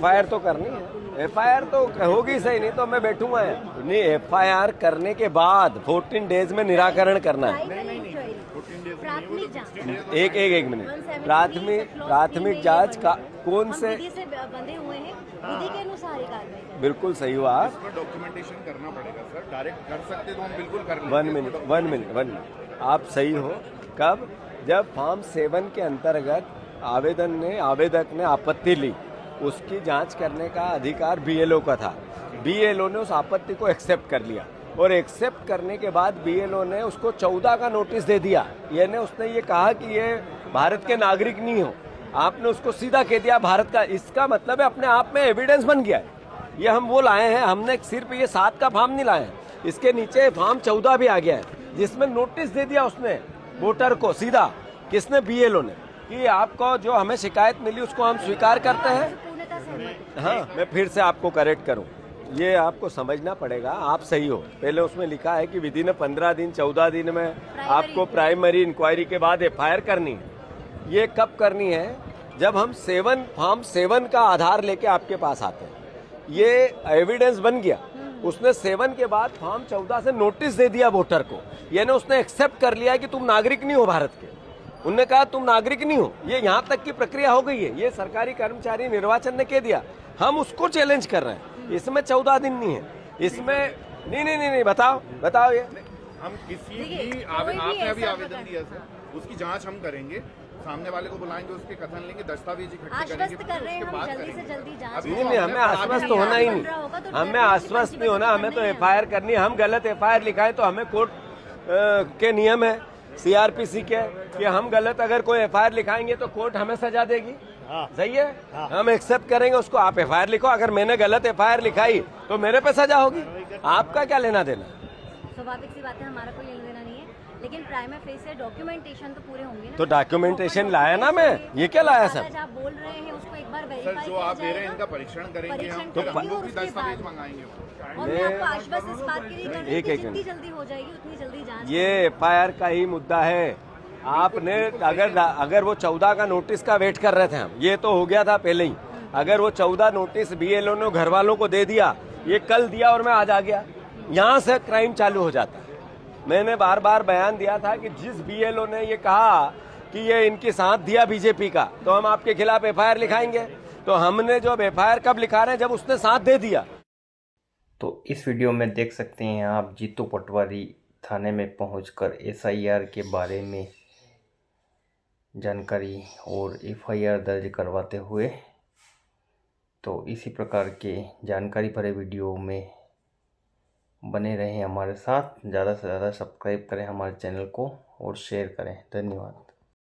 FIR तो करनी है, एफआईआर तो होगी सही, नहीं तो मैं बैठूंगा नहीं। एफआईआर करने के बाद 14 डेज में निराकरण करना है। एक मिनट, प्राथमिक जांच का कौन से बंधे हुए हैं, विधि के अनुसार ही कार्रवाई। बिल्कुल सही हुआ। डॉक्यूमेंटेशन करना पड़ेगा सर, डायरेक्ट कर सकते तो हम बिल्कुल कर लेंगे। वन मिनट, आप सही हो। कब? जब फॉर्म 7 के अंतर्गत आवेदक ने आपत्ति ली, उसकी जांच करने का अधिकार बीएलओ का था। बीएलओ ने उस आपत्ति को एक्सेप्ट कर लिया और एक्सेप्ट करने के बाद बीएलओ ने उसको 14 का नोटिस दे दिया। यानी उसने ये कहा कि ये भारत के नागरिक नहीं हो, आपने उसको सीधा कह दिया भारत का। इसका मतलब है अपने आप में एविडेंस बन गया है। ये हम वो लाए हैं, हमने सिर्फ ये 7 का फॉर्म नहीं लाए हैं, इसके नीचे फॉर्म 14 भी आ गया है, जिसमें नोटिस दे दिया उसने वोटर को सीधा। किसने? बीएलओ ने, कि आपको जो हमें शिकायत मिली उसको हम स्वीकार करते हैं। हाँ, मैं फिर से आपको करेक्ट करूं, ये आपको समझना पड़ेगा। आप सही हो। पहले उसमें लिखा है कि विधि ने 15 दिन 14 दिन में आपको प्राइमरी इंक्वायरी के बाद एफआईआर करनी है। ये कब करनी है? जब हम फॉर्म 7 का आधार लेके आपके पास आते हैं, ये एविडेंस बन गया। उसने 7 के बाद फॉर्म 14 से नोटिस दे दिया वोटर को, यानी उसने एक्सेप्ट कर लिया कि तुम नागरिक नहीं हो भारत के। उनने कहा तुम नागरिक नहीं हो, ये यहाँ तक की प्रक्रिया हो गई है। ये सरकारी कर्मचारी निर्वाचन ने कह दिया, हम उसको चैलेंज कर रहे हैं। इसमें 14 दिन नहीं है, इसमें नहीं, बताओ ये। हम किसी भी आपने अभी आवेदन दिया सर, उसकी जांच हम करेंगे, सामने वाले को बुलाएंगे, उसके कथन लेंगे, दस्तावेज इकट्ठे करेंगे, उसके बाद करेंगे। नहीं, हमें आश्वस्त होना ही नहीं, हमें आश्वस्त नहीं होना, हमें तो एफआईआर करनी है। हम गलत एफआईआर लिखाएं तो हमें कोर्ट के नियम है, सीआरपीसी के, कि हम गलत अगर कोई एफआईआर लिखाएंगे तो कोर्ट हमें सजा देगी। सही है, हम एक्सेप्ट करेंगे उसको। आप एफआईआर लिखो, अगर मैंने गलत एफआईआर लिखाई तो मेरे पे सजा होगी। आपका क्या लेना देना? स्वाभाविक सी बात है, हमारा कोई लेना देना नहीं है, लेकिन प्राइमरी फेज से डॉक्यूमेंटेशन तो पूरे होंगे ना। तो डॉक्यूमेंटेशन लाया ना मैं, ये क्या लाया सर? आप बोल रहे हैं उसको एक बार सर, वेरीफाई जो आप दे रहे हैं इनका परीक्षण करेंगे हम, तो हम लोग भी दस्तावेज मंगाएंगे। और मैं आपको आश्वस्त इस बात के लिए कर रही हूं कि जितनी जल्दी हो जाएगी उतनी जल्दी जांच। ये एफआईआर का ही मुद्दा है। आपने अगर वो 14 का नोटिस का वेट कर रहे थे हम, ये तो हो गया था पहले ही। अगर वो 14 नोटिस बीएलओ ने घर वालों को दे दिया, ये कल दिया और मैं आज आ गया, यहाँ से क्राइम चालू हो जाता है। मैंने बार बार बयान दिया था कि जिस बीएलओ ने ये कहा कि ये इनके साथ दिया बीजेपी का, तो हम आपके खिलाफ एफआईआर लिखाएंगे। तो हमने जो एफआईआर कब लिखा रहे हैं? जब उसने साथ दे दिया। तो इस वीडियो में देख सकते हैं आप जीतू पटवारी थाने में पहुंचकर एसआईआर के बारे में जानकारी और एफआईआर दर्ज करवाते हुए। तो इसी प्रकार के जानकारी भरे वीडियो में बने रहें हमारे साथ। ज़्यादा से ज़्यादा सब्सक्राइब करें हमारे चैनल को और शेयर करें। धन्यवाद।